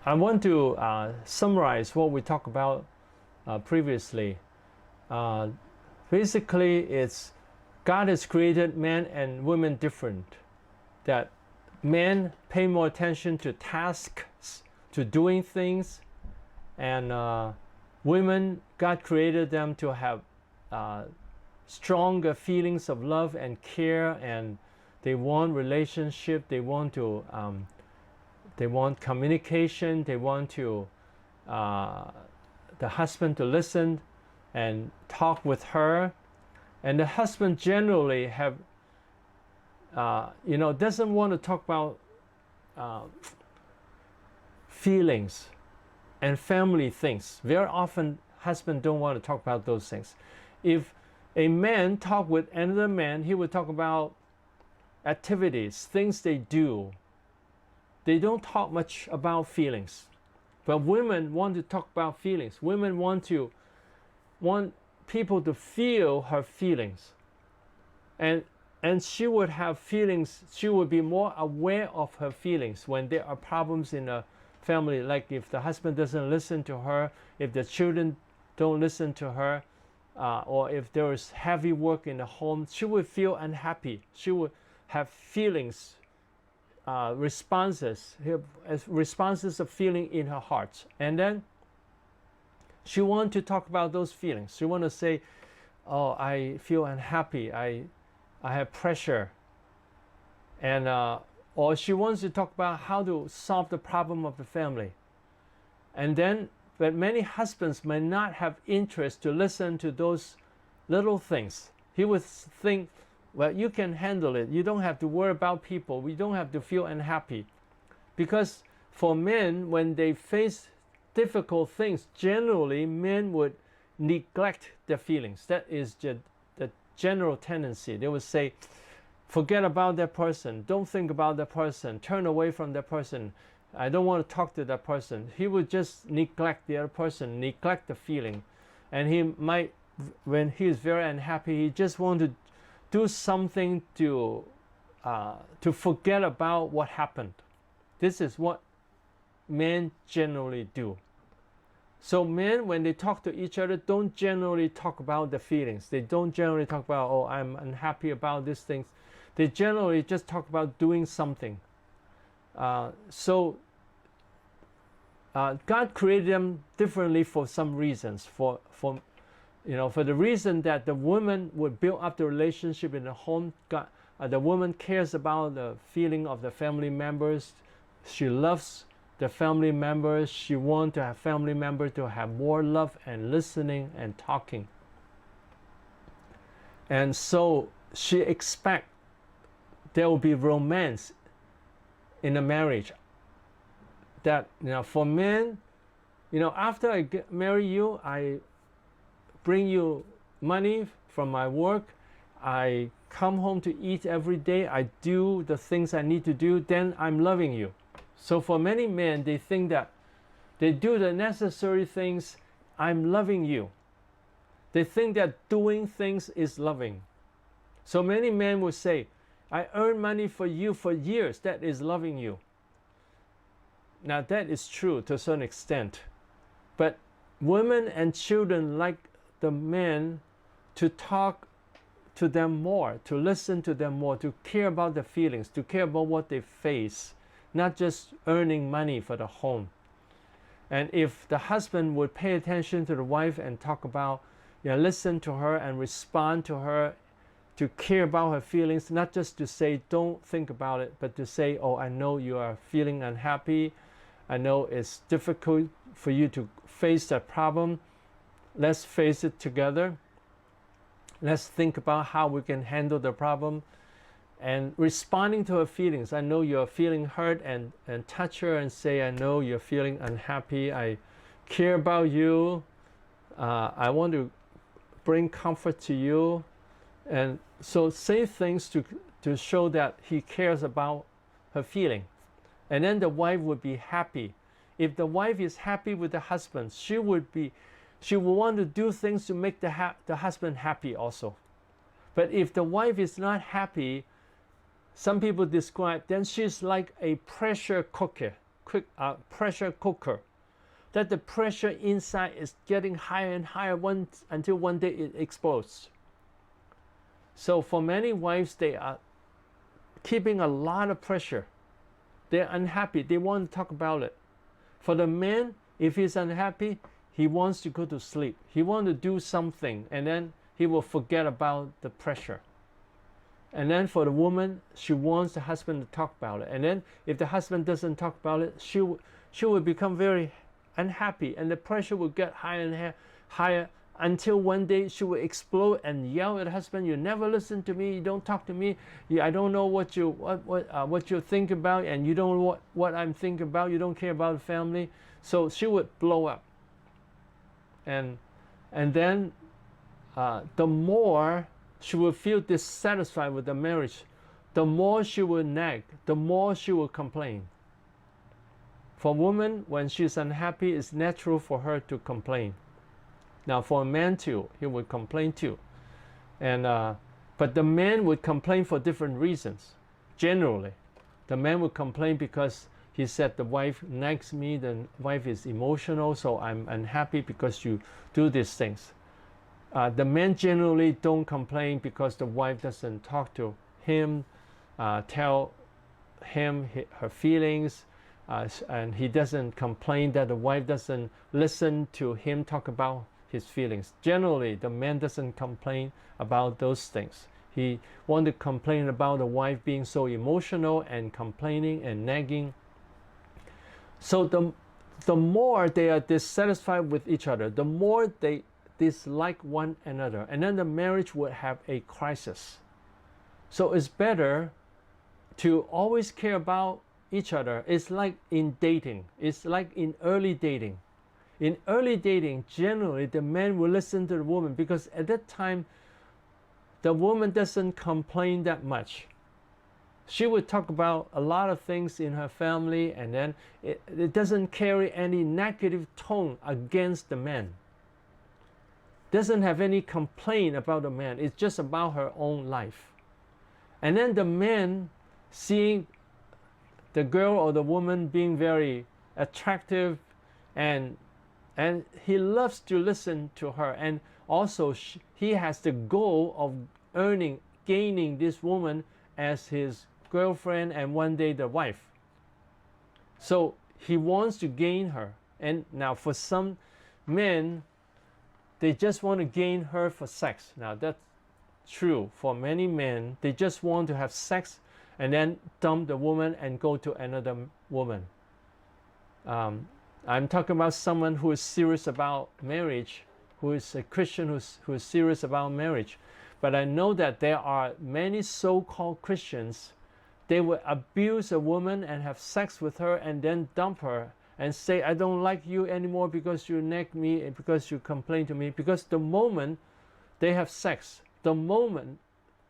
I want to summarize what we talked about previously. Basically, it's God has created men and women different. That men pay more attention to tasks, to doing things, and women, God created them to have stronger feelings of love and care, and they want relationship. They want communication. They want the husband to listen and talk with her, and the husband generally doesn't want to talk about feelings and family things. Very often, husbands don't want to talk about those things. If a man talk with another man, he would talk about activities, things they do. They don't talk much about feelings. But women want to talk about feelings. Women want people to feel her feelings. And she would have feelings. She would be more aware of her feelings when there are problems in a family, like if the husband doesn't listen to her, if the children don't listen to her, or if there is heavy work in the home, she would feel unhappy. She would have feelings, responses of feeling in her heart. And then she wants to talk about those feelings. She wants to say, oh, I feel unhappy, I have pressure. And or she wants to talk about how to solve the problem of the family. But many husbands may not have interest to listen to those little things. He would think, well, you can handle it. You don't have to worry about people. We don't have to feel unhappy. Because for men, when they face difficult things, generally men would neglect their feelings. That is the general tendency. They would say, forget about that person. Don't think about that person. Turn away from that person. I don't want to talk to that person. He would just neglect the other person, neglect the feeling. And he might, when he is very unhappy, he just want to do something to forget about what happened. This is what men generally do. So men, when they talk to each other, don't generally talk about the feelings. They don't generally talk about, oh, I'm unhappy about these things. They generally just talk about doing something. God created them differently for some reasons. For the reason that the woman would build up the relationship in the home. The woman cares about the feeling of the family members. She loves the family members. She wants to have family members to have more love and listening and talking. And so she expects there will be romance in a marriage. That, for men, after I marry you, I bring you money from my work. I come home to eat every day. I do the things I need to do. Then I'm loving you. So for many men, they think that they do the necessary things. I'm loving you. They think that doing things is loving. So many men will say, I earn money for you for years. That is loving you. Now that is true to a certain extent. But women and children like the men to talk to them more, to listen to them more, to care about their feelings, to care about what they face, not just earning money for the home. And if the husband would pay attention to the wife and talk about, listen to her and respond to her, to care about her feelings, not just to say, don't think about it, but to say, oh, I know you are feeling unhappy. I know it's difficult for you to face that problem. Let's face it together. Let's think about how we can handle the problem. And responding to her feelings. I know you're feeling hurt, and touch her and say, I know you're feeling unhappy. I care about you. I want to bring comfort to you. And so say things to show that he cares about her feeling. And then the wife would be happy. If the wife is happy with the husband, she will want to do things to make the husband happy also. But if the wife is not happy, some people describe, then she's like a pressure cooker. pressure cooker, that the pressure inside is getting higher and higher until one day it explodes. So for many wives, they are keeping a lot of pressure. They're unhappy. They want to talk about it. For the man, if he's unhappy, he wants to go to sleep. He wants to do something, and then he will forget about the pressure. And then for the woman, she wants the husband to talk about it. And then if the husband doesn't talk about it, she will become very unhappy, and the pressure will get higher and higher until one day she will explode and yell at the husband, "You never listen to me. You don't talk to me. I don't know what you think about, and you don't know what I'm thinking about. You don't care about the family." So she would blow up. And then the more she will feel dissatisfied with the marriage, the more she will nag, the more she will complain. For a woman, when she's unhappy, it's natural for her to complain. Now for a man too, he would complain too. But the man would complain for different reasons. Generally, the man would complain because he said, the wife nags me, the wife is emotional, so I'm unhappy because you do these things. The men generally don't complain because the wife doesn't talk to him, tell him her feelings, and he doesn't complain that the wife doesn't listen to him talk about his feelings. Generally, the man doesn't complain about those things. He wants to complain about the wife being so emotional and complaining and nagging. So the more they are dissatisfied with each other, the more they dislike one another, and then the marriage would have a crisis. So it's better to always care about each other. It's like in dating. It's like in early dating. In early dating, generally the man will listen to the woman because at that time the woman doesn't complain that much. She would talk about a lot of things in her family, and then it doesn't carry any negative tone against the man. Doesn't have any complaint about the man. It's just about her own life. And then the man, seeing the girl or the woman being very attractive, and he loves to listen to her, and also he has the goal of gaining this woman as his girlfriend and one day the wife. So he wants to gain her. And now for some men, they just want to gain her for sex. Now that's true for many men. They just want to have sex and then dump the woman and go to another woman. I'm talking about someone who is serious about marriage, who is a Christian who is serious about marriage. But I know that there are many so-called Christians, they will abuse a woman and have sex with her and then dump her and say, "I don't like you anymore because you nag me and because you complain to me." Because the moment they have sex, the moment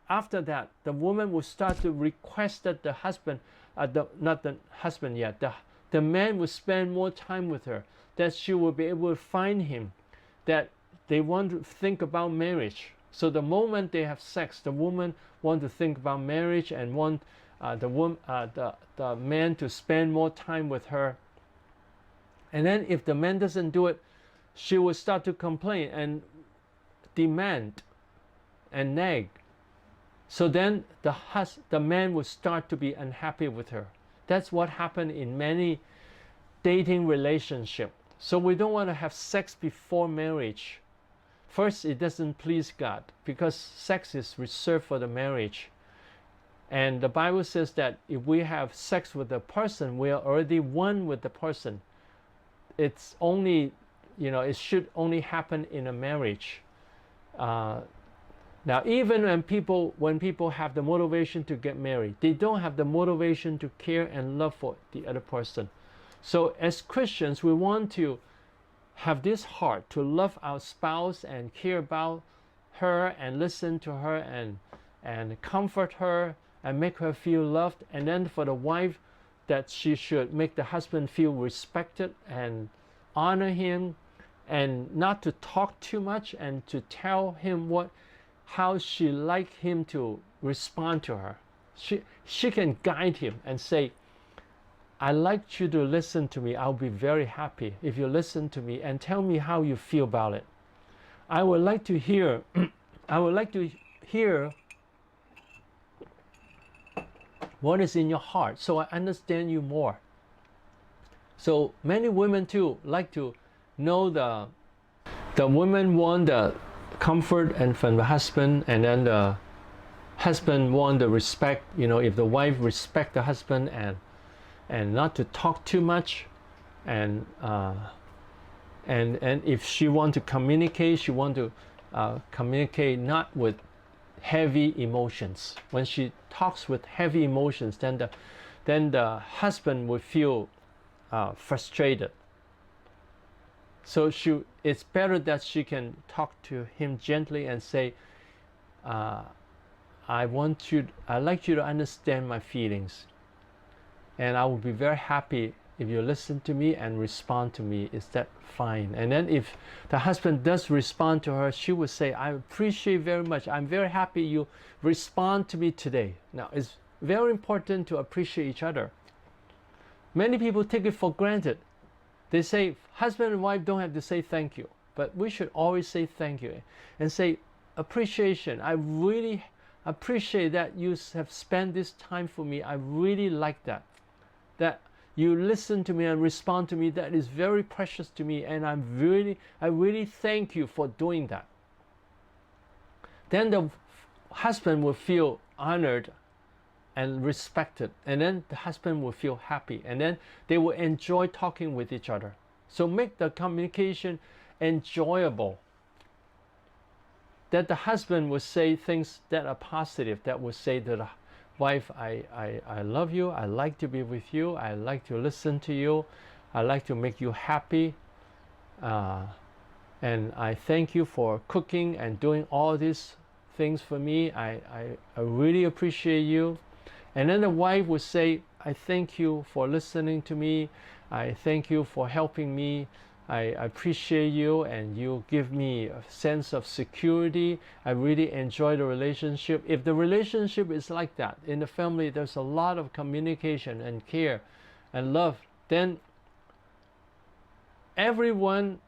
after that, the woman will start to request that the husband, not the husband yet, the man will spend more time with her, that she will be able to find him, that they want to think about marriage. So the moment they have sex, the woman wants to think about marriage and want the man to spend more time with her. And then if the man doesn't do it, she will start to complain and demand and nag. So then the man will start to be unhappy with her. That's what happened in many dating relationships. So we don't want to have sex before marriage. First, it doesn't please God because sex is reserved for the marriage. And the Bible says that if we have sex with a person, we are already one with the person. It's only, it should only happen in a marriage. Now, even when people have the motivation to get married, they don't have the motivation to care and love for the other person. So as Christians, we want to have this heart to love our spouse and care about her and listen to her and comfort her and make her feel loved. And then for the wife, that she should make the husband feel respected and honor him, and not to talk too much, and to tell him how she like him to respond to her. She can guide him and say, I'd like you to listen to me. I'll be very happy if you listen to me and tell me how you feel about it. I would like to hear what is in your heart, so I understand you more. So many women too like to know the women want the comfort and from the husband, and then the husband want the respect. If the wife respect the husband and not to talk too much, and if she want to communicate, she want to communicate not with heavy emotions. When she talks with heavy emotions, then the husband will feel frustrated. So it's better that she can talk to him gently and say, I'd like you to understand my feelings, and I will be very happy if you listen to me and respond to me. Is that fine? And then if the husband does respond to her, she will say, I appreciate very much. I'm very happy you respond to me today. Now, it's very important to appreciate each other. Many people take it for granted. They say husband and wife don't have to say thank you, but we should always say thank you and say appreciation. I really appreciate that you have spent this time for me. I really like that you listen to me and respond to me. That is very precious to me, and I really thank you for doing that. Then the husband will feel honored and respected, and then the husband will feel happy, and then they will enjoy talking with each other. So make the communication enjoyable, that the husband will say things that are positive, that will say to the wife, I love you, I like to be with you, I like to listen to you, I like to make you happy, and I thank you for cooking and doing all these things for me. I really appreciate you. And then the wife would say, I thank you for listening to me. I thank you for helping me. I appreciate you, and you give me a sense of security. I really enjoy the relationship. If the relationship is like that, in the family there's a lot of communication and care and love, then everyone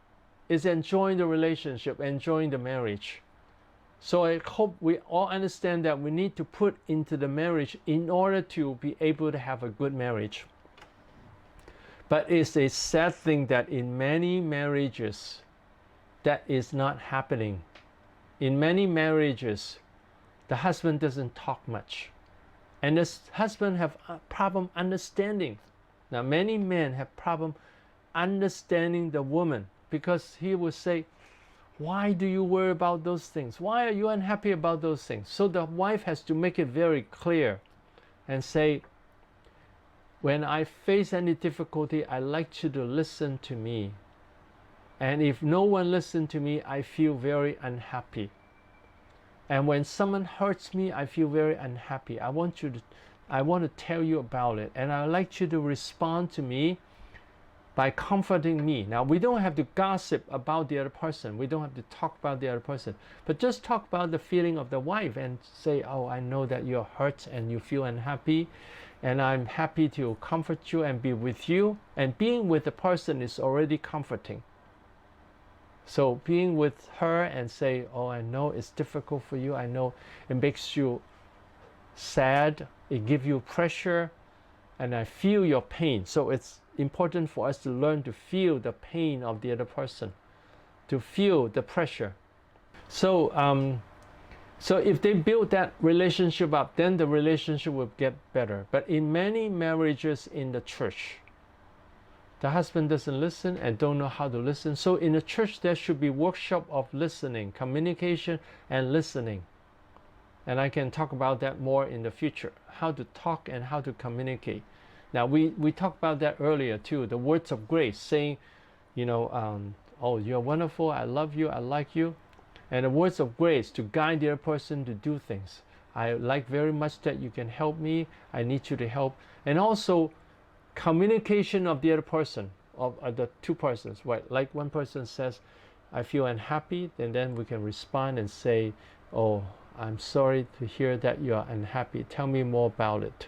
is enjoying the relationship, enjoying the marriage. So I hope we all understand that we need to put into the marriage in order to be able to have a good marriage. But it's a sad thing that in many marriages that is not happening. In many marriages, the husband doesn't talk much, and the husband have a problem understanding. Now many men have problem understanding the woman, because he will say, why do you worry about those things? Why are you unhappy about those things? So the wife has to make it very clear and say, when I face any difficulty, I like you to listen to me. And if no one listens to me, I feel very unhappy. And when someone hurts me, I feel very unhappy. I want to tell you about it. And I like you to respond to me by comforting me. Now, we don't have to gossip about the other person. We don't have to talk about the other person. But just talk about the feeling of the wife and say, oh, I know that you're hurt and you feel unhappy. And I'm happy to comfort you and be with you. And being with the person is already comforting. So being with her and say, oh, I know it's difficult for you. I know it makes you sad. It gives you pressure. And I feel your pain. So it's important for us to learn to feel the pain of the other person, to feel the pressure. So if they build that relationship up, then the relationship will get better. But in many marriages in the church, the husband doesn't listen and don't know how to listen. So in the church, there should be workshop of listening, communication and listening. And I can talk about that more in the future, how to talk and how to communicate. Now, we talked about that earlier too, the words of grace, saying, oh, you're wonderful, I love you, I like you. And the words of grace to guide the other person to do things. I like very much that you can help me, I need you to help. And also, communication of the other person, of the two persons, right? Like one person says, I feel unhappy, and then we can respond and say, oh, I'm sorry to hear that you're unhappy, tell me more about it.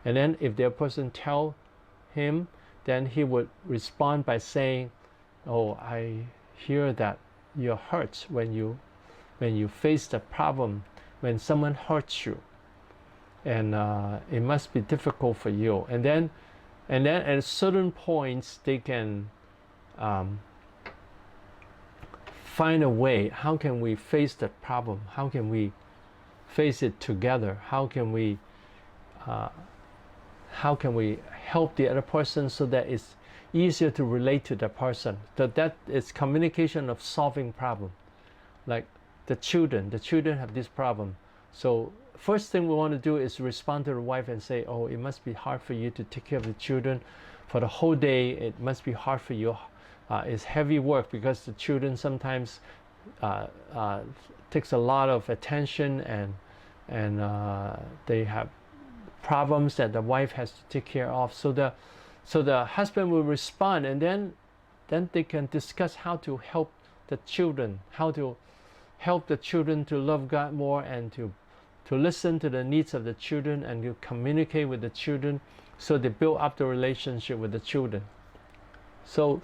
And then if the person tell him, then he would respond by saying, "Oh, I hear that you're hurt when you face the problem, when someone hurts you, and it must be difficult for you." And then at certain points they can find a way. How can we face the problem? How can we face it together? How can we help the other person so that it's easier to relate to the person? That is communication of solving problem. Like the children have this problem. So first thing we want to do is respond to the wife and say, "Oh, it must be hard for you to take care of the children for the whole day. It must be hard for you. It's heavy work because the children sometimes takes a lot of attention, and they have problems that the wife has to take care of." So the husband will respond, and then they can discuss how to help the children, how to help the children to love God more, and to listen to the needs of the children, and to communicate with the children, so they build up the relationship with the children. So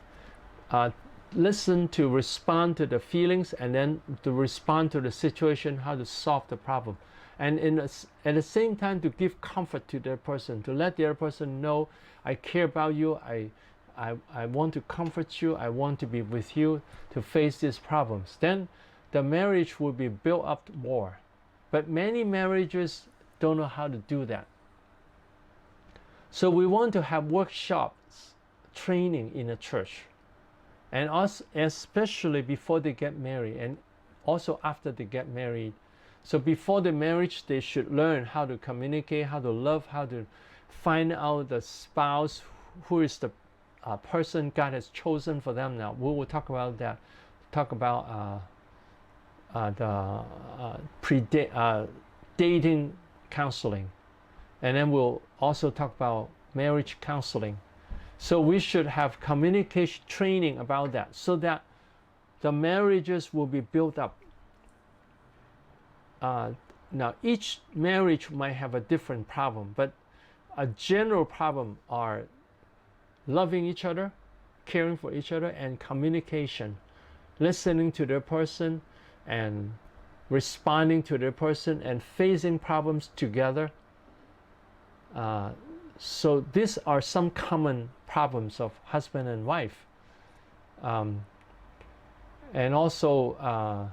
listen to respond to the feelings, and then to respond to the situation, how to solve the problem. And at the same time, to give comfort to the person, to let the other person know, "I care about you, I want to comfort you, I want to be with you to face these problems." Then the marriage will be built up more. But many marriages don't know how to do that. So we want to have workshops, training in a church, and also especially before they get married, and also after they get married. So before the marriage, they should learn how to communicate, how to love, how to find out the spouse, who is the person God has chosen for them. Now we will talk about that. Talk about dating counseling, and then we'll also talk about marriage counseling. So we should have communication training about that, so that the marriages will be built up. Now each marriage might have a different problem, but a general problem are loving each other, caring for each other, and communication, listening to their person and responding to their person, and facing problems together. So these are some common problems of husband and wife. And also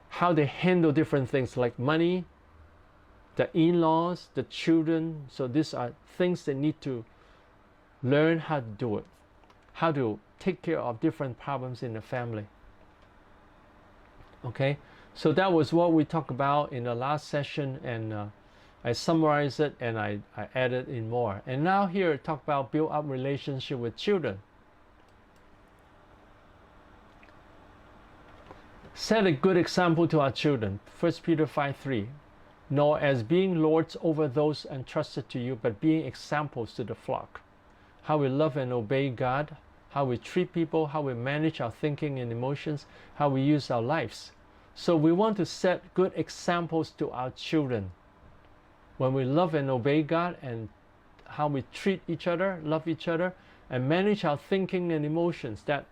how they handle different things like money, the in-laws, the children. So these are things they need to learn how to do it, how to take care of different problems in the family. Okay, so that was what we talked about in the last session, and I summarized it, and I added in more. And now here talk about build up relationship with children. Set a good example to our children. 1 Peter 5:3. Nor as being lords over those entrusted to you, but being examples to the flock. How we love and obey God, how we treat people, how we manage our thinking and emotions, how we use our lives. So we want to set good examples to our children. When we love and obey God, and how we treat each other, love each other, and manage our thinking and emotions, that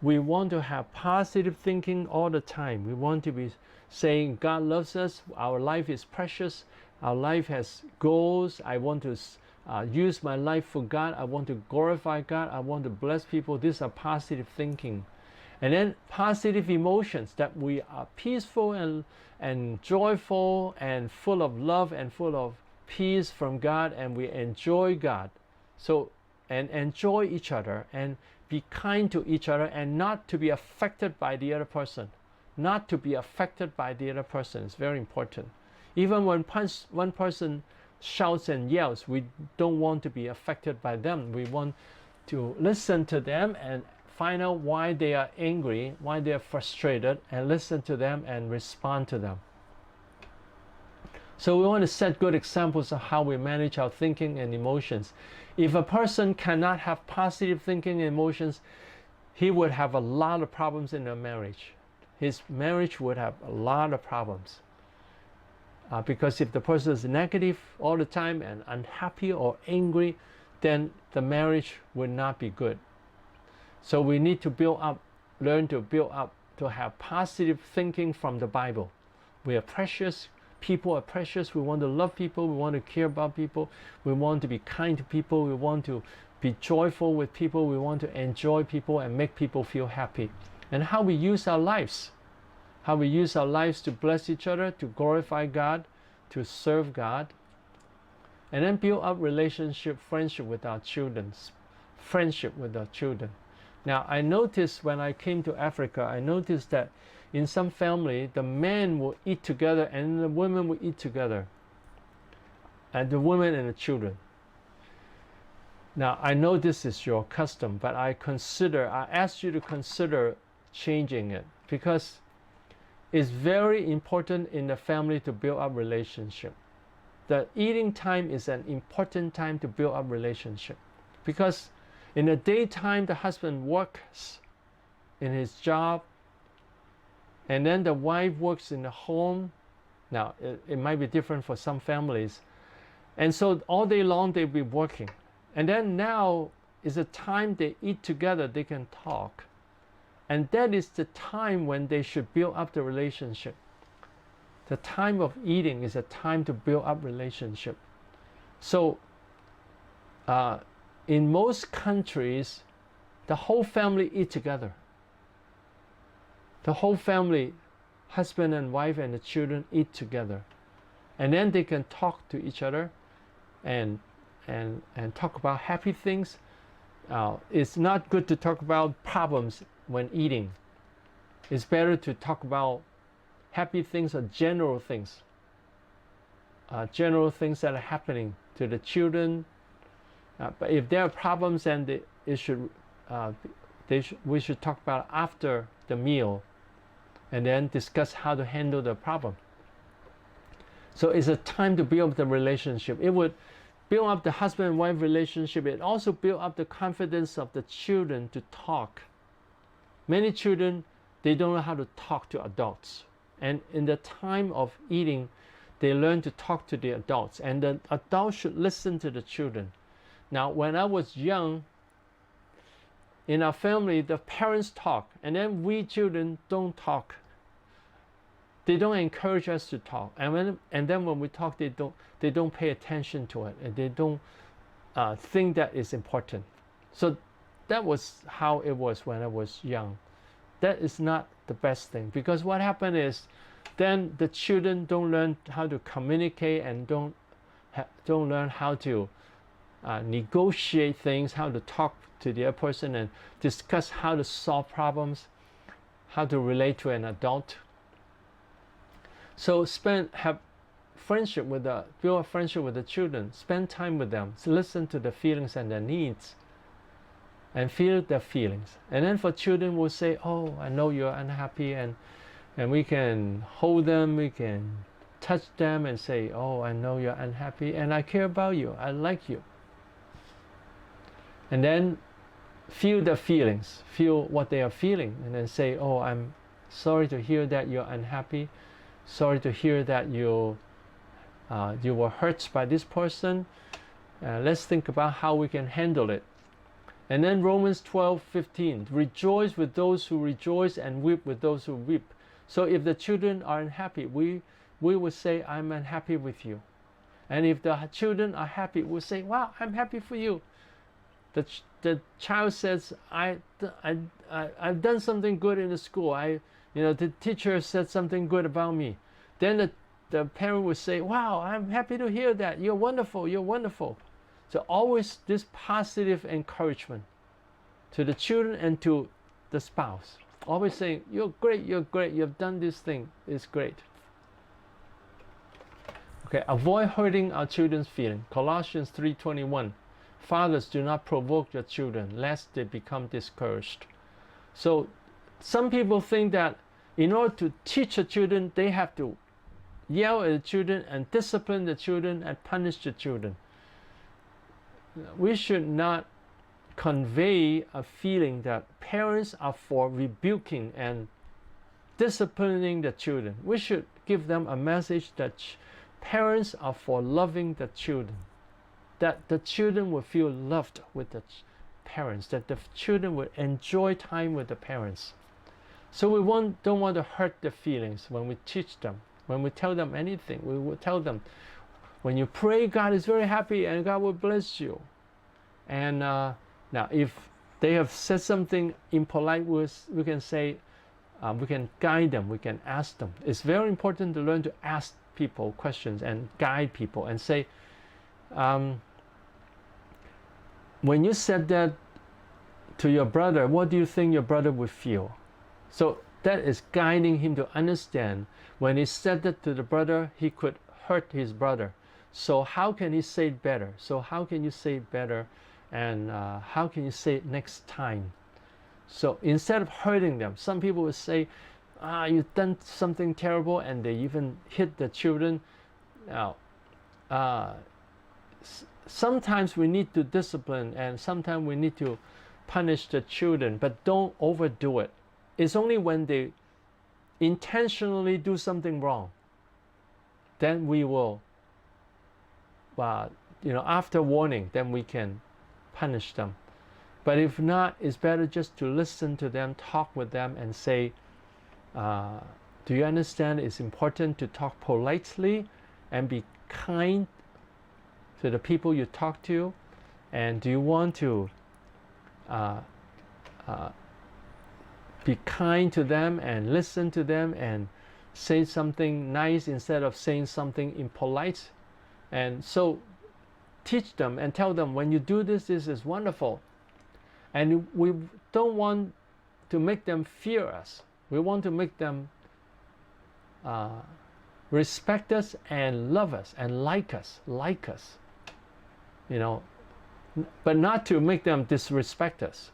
we want to have positive thinking all the time. We want to be saying God loves us, our life is precious, our life has goals, I want to use my life for God, I want to glorify God, I want to bless people. These are positive thinking. And then positive emotions, that we are peaceful and joyful and full of love and full of peace from God, and we enjoy God. So, and enjoy each other, and be kind to each other, and not to be affected by the other person. Not to be affected by the other person is very important. Even when one person shouts and yells, we don't want to be affected by them. We want to listen to them and find out why they are angry, why they are frustrated, and listen to them and respond to them. So we want to set good examples of how we manage our thinking and emotions. If a person cannot have positive thinking and emotions, he would have a lot of problems in a marriage. His marriage would have a lot of problems. Because if the person is negative all the time and unhappy or angry, then the marriage would not be good. So we need to build up, learn to build up, to have positive thinking from the Bible. We are precious. People are precious. We want to love people. We want to care about people. We want to be kind to people. We want to be joyful with people. We want to enjoy people and make people feel happy. And how we use our lives. How we use our lives to bless each other, to glorify God, to serve God. And then build up relationship, friendship with our children. Friendship with our children. Now, I noticed when I came to Africa, I noticed that in some family, the men will eat together and the women will eat together. And the women and the children. Now, I know this is your custom, but I ask you to consider changing it, because it's very important in the family to build up relationship. The eating time is an important time to build up relationship, because in the daytime, the husband works in his job, and then the wife works in the home. Now, it might be different for some families. And so all day long, they'll be working. And then now is the time they eat together, they can talk. And that is the time when they should build up the relationship. The time of eating is a time to build up relationship. So, in most countries, the whole family eat together. The whole family, husband and wife and the children, eat together. And then they can talk to each other and talk about happy things. It's not good to talk about problems when eating. It's better to talk about happy things or general things. General things that are happening to the children. But if there are problems, then we should talk about after the meal, and then discuss how to handle the problem. So it's a time to build up the relationship. It would build up the husband and wife relationship. It also build up the confidence of the children to talk. Many children, they don't know how to talk to adults. And in the time of eating, they learn to talk to the adults. And the adults should listen to the children. Now, when I was young, in our family, the parents talk, and then we children don't talk. They don't encourage us to talk, and then when we talk, they don't pay attention to it, and they don't think that is important. So that was how it was when I was young. That is not the best thing, because what happened is, then the children don't learn how to communicate and don't learn how to negotiate things, how to talk to the other person and discuss how to solve problems, how to relate to an adult. So build a friendship with the children, spend time with them, listen to the feelings and their needs, and feel their feelings. And then for children, we'll say, oh, I know you're unhappy, and we can hold them, we can touch them and say, oh, I know you're unhappy, and I care about you, I like you. And then feel the feelings, feel what they are feeling, and then say, oh, I'm sorry to hear that you're unhappy, sorry to hear that you were hurt by this person. Let's think about how we can handle it. And then Romans 12:15, rejoice with those who rejoice and weep with those who weep. So if the children are unhappy, we will say, I'm unhappy with you. And if the children are happy, we'll say, wow, I'm happy for you. The child says, I've done something good in the school. The teacher said something good about me. Then the parent would say, wow, I'm happy to hear that. You're wonderful, you're wonderful. So always this positive encouragement to the children and to the spouse. Always saying, you're great, you've done this thing, it's great. Okay, avoid hurting our children's feelings. Colossians 3:21. Fathers, do not provoke your children, lest they become discouraged. So some people think that in order to teach the children, they have to yell at the children and discipline the children and punish the children. We should not convey a feeling that parents are for rebuking and disciplining the children. We should give them a message that parents are for loving the children. that the children will feel loved with the parents, that the children will enjoy time with the parents. So we don't want to hurt their feelings when we teach them. When we tell them anything, we will tell them, when you pray, God is very happy and God will bless you. And now if they have said something impolite, we can say, we can guide them, we can ask them. It's very important to learn to ask people questions and guide people and say, when you said that to your brother, what do you think your brother would feel? So that is guiding him to understand. When he said that to the brother, he could hurt his brother. So how can he say it better? So how can you say it better? And how can you say it next time? So instead of hurting them, some people will say, you've done something terrible, and they even hit the children. Now, sometimes we need to discipline, and sometimes we need to punish the children, but don't overdo it. It's only when they intentionally do something wrong, then we will, after warning, then we can punish them. But if not, it's better just to listen to them, talk with them, and say, do you understand it's important to talk politely and be kind to the people you talk to? And do you want to be kind to them and listen to them and say something nice instead of saying something impolite? And so teach them and tell them, when you do this, this is wonderful. And we don't want to make them fear us. We want to make them respect us and love us and like us, but not to make them disrespect us.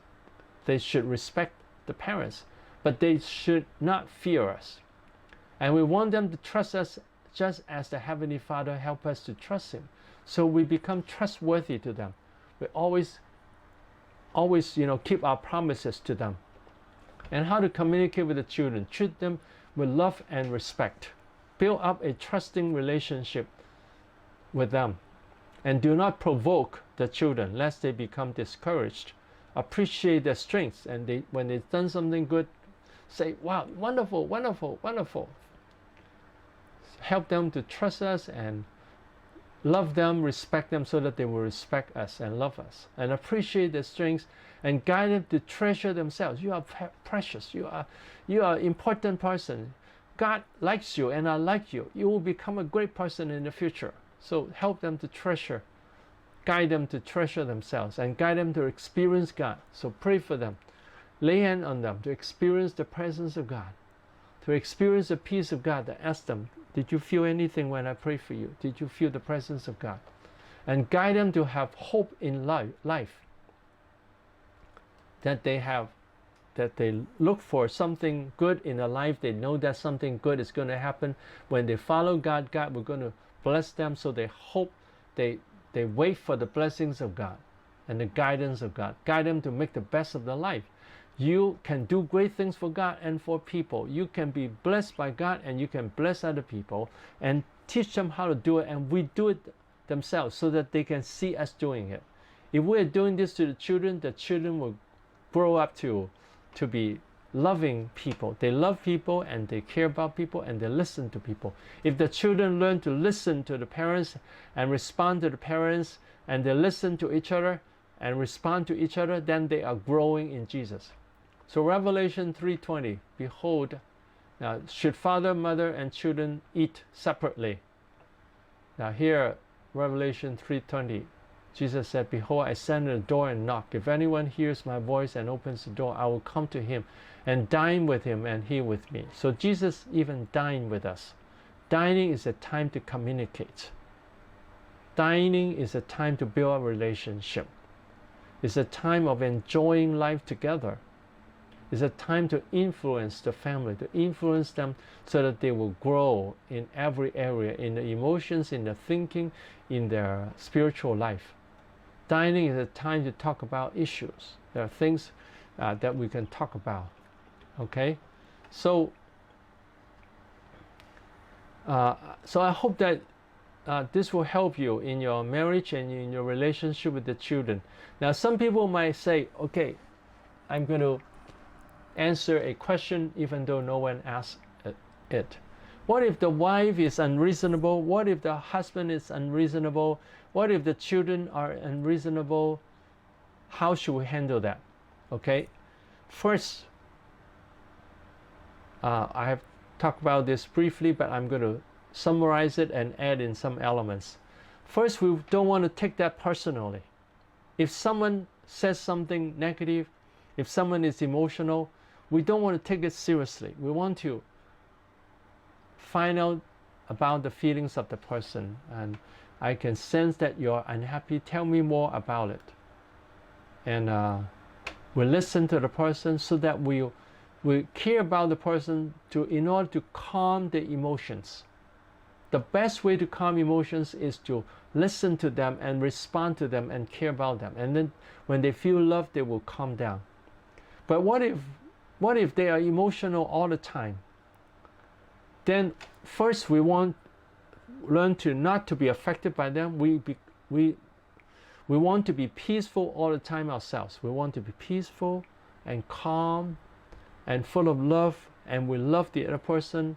They should respect the parents, but they should not fear us. And we want them to trust us just as the Heavenly Father helped us to trust Him. So we become trustworthy to them. We always keep our promises to them. And how to communicate with the children. Treat them with love and respect. Build up a trusting relationship with them. And do not provoke the children lest they become discouraged. Appreciate their strengths, and when they've done something good, say, wow, wonderful, wonderful, wonderful. Help them to trust us and love them, respect them, so that they will respect us and love us. And appreciate their strengths and guide them to treasure themselves. You are precious. You are an important person. God likes you and I like you. You will become a great person in the future. So help them to treasure. Guide them to treasure themselves and guide them to experience God. So pray for them. Lay hand on them to experience the presence of God. To experience the peace of God. To ask them, did you feel anything when I prayed for you? Did you feel the presence of God? And guide them to have hope in life. That they look for something good in their life. They know that something good is going to happen. When they follow God, God will going to bless them. So they hope, they wait for the blessings of God and the guidance of God. Guide them to make the best of their life. You can do great things for God and for people. You can be blessed by God and you can bless other people and teach them how to do it, and we do it themselves so that they can see us doing it. If we're doing this to the children will grow up to be loving people. They love people and they care about people and they listen to people. If the children learn to listen to the parents and respond to the parents, and they listen to each other and respond to each other, then they are growing in Jesus. So Revelation 3:20, behold, now should father, mother, and children eat separately? Now here, Revelation 3:20, Jesus said, behold, I stand at the door and knock. If anyone hears my voice and opens the door, I will come to him and dine with him and he with me. So Jesus even dined with us. Dining is a time to communicate. Dining is a time to build a relationship. It's a time of enjoying life together. It's a time to influence the family, to influence them so that they will grow in every area, in the emotions, in the thinking, in their spiritual life. Dining is a time to talk about issues. There are things that we can talk about. Okay? So I hope that this will help you in your marriage and in your relationship with the children. Now, some people might say, okay, I'm going to answer a question even though no one asked it. What if the wife is unreasonable? What if the husband is unreasonable? What if the children are unreasonable? How should we handle that? Okay, first, I have talked about this briefly, but I'm going to summarize it and add in some elements. First, we don't want to take that personally. If someone says something negative, if someone is emotional, we don't want to take it seriously. We want to find out about the feelings of the person, and I can sense that you're unhappy. Tell me more about it. And we listen to the person so that we care about the person in order to calm the emotions. The best way to calm emotions is to listen to them and respond to them and care about them. And then when they feel love, they will calm down. But what if they are emotional all the time? Then first we want learn to not to be affected by them. We want to be peaceful all the time ourselves. We want to be peaceful and calm and full of love, and we love the other person,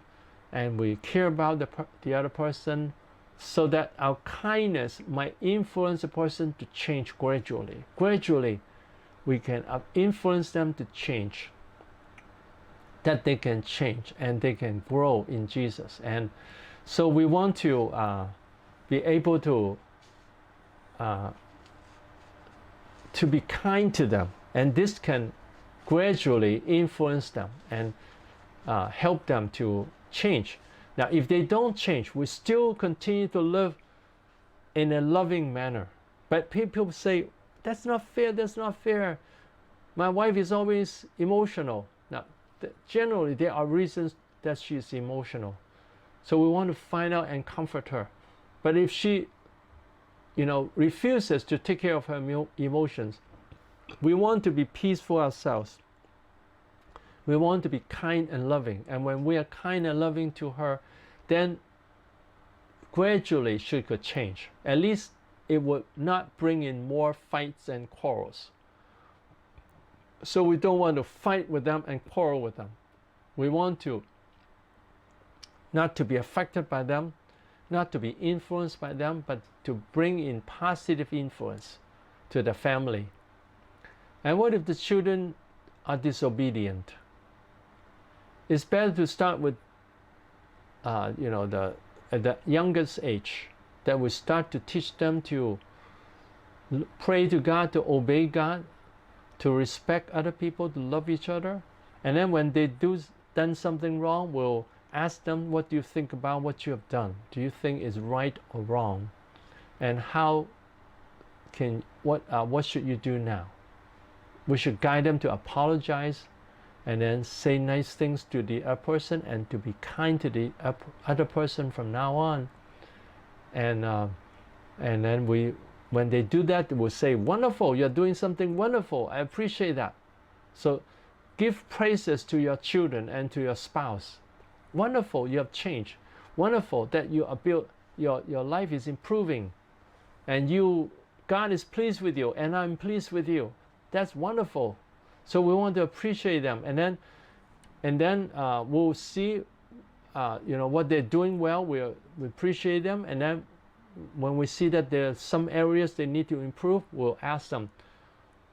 and we care about the other person, so that our kindness might influence the person to change gradually. Gradually, we can influence them to change, that they can change and they can grow in Jesus. And so we want to be able to be kind to them, and this can gradually influence them and help them to change. Now, if they don't change, we still continue to live in a loving manner. But people say, that's not fair, that's not fair. My wife is always emotional. Now, generally, there are reasons that she's emotional. So we want to find out and comfort her. But if she, refuses to take care of her emotions, we want to be peaceful ourselves. We want to be kind and loving. And when we are kind and loving to her, then gradually she could change. At least it would not bring in more fights and quarrels. So we don't want to fight with them and quarrel with them. We want to not to be affected by them, not to be influenced by them, but to bring in positive influence to the family. And what if the children are disobedient? It's better to start with, at the youngest age, that we start to teach them to pray to God, to obey God, to respect other people, to love each other. And then when they done something wrong, we'll ask them, what do you think about what you have done? Do you think is right or wrong? And what should you do now? We should guide them to apologize and then say nice things to the other person and to be kind to the other person from now on. And then when they do that, we'll say, wonderful, you're doing something wonderful. I appreciate that. So give praises to your children and to your spouse. Wonderful, you have changed. Wonderful that you are built, your life is improving. And God is pleased with you, and I'm pleased with you. That's wonderful. So we want to appreciate them, and then we'll see, what they're doing well. We appreciate them, and then when we see that there are some areas they need to improve, we'll ask them,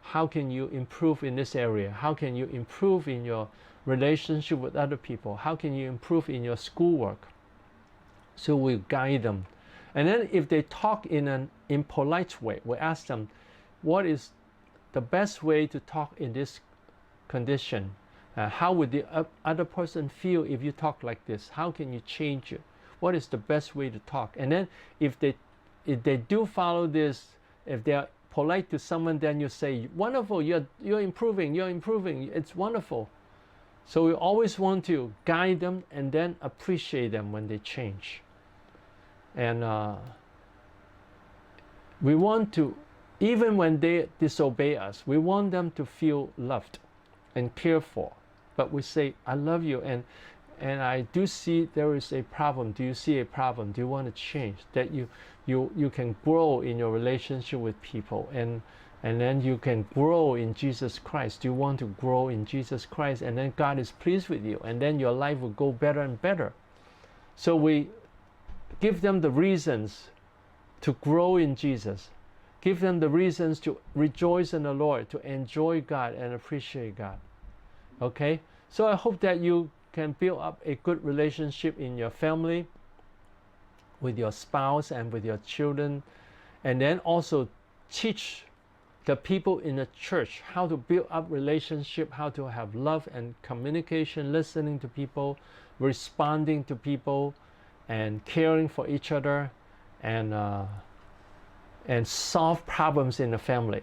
how can you improve in this area? How can you improve in your relationship with other people? How can you improve in your schoolwork? So we guide them, and then if they talk in an impolite way, we ask them, what is the best way to talk in this condition? How would the other person feel if you talk like this? How can you change it? What is the best way to talk? And then if they do follow this, if they are polite to someone, then you say, wonderful, you're improving, it's wonderful. So we always want to guide them and then appreciate them when they change. And we want to, even when they disobey us, we want them to feel loved and cared for. But we say, I love you. and I do see there is a problem. Do you see a problem? Do you want to change? That you can grow in your relationship with people, and then you can grow in Jesus Christ. Do you want to grow in Jesus Christ? And then God is pleased with you, and then your life will go better and better. So we give them the reasons to grow in Jesus. Give them the reasons to rejoice in the Lord, to enjoy God and appreciate God. Okay? So I hope that you can build up a good relationship in your family, with your spouse and with your children, and then also teach the people in the church how to build up relationship, how to have love and communication, listening to people, responding to people, and caring for each other, and solve problems in the family.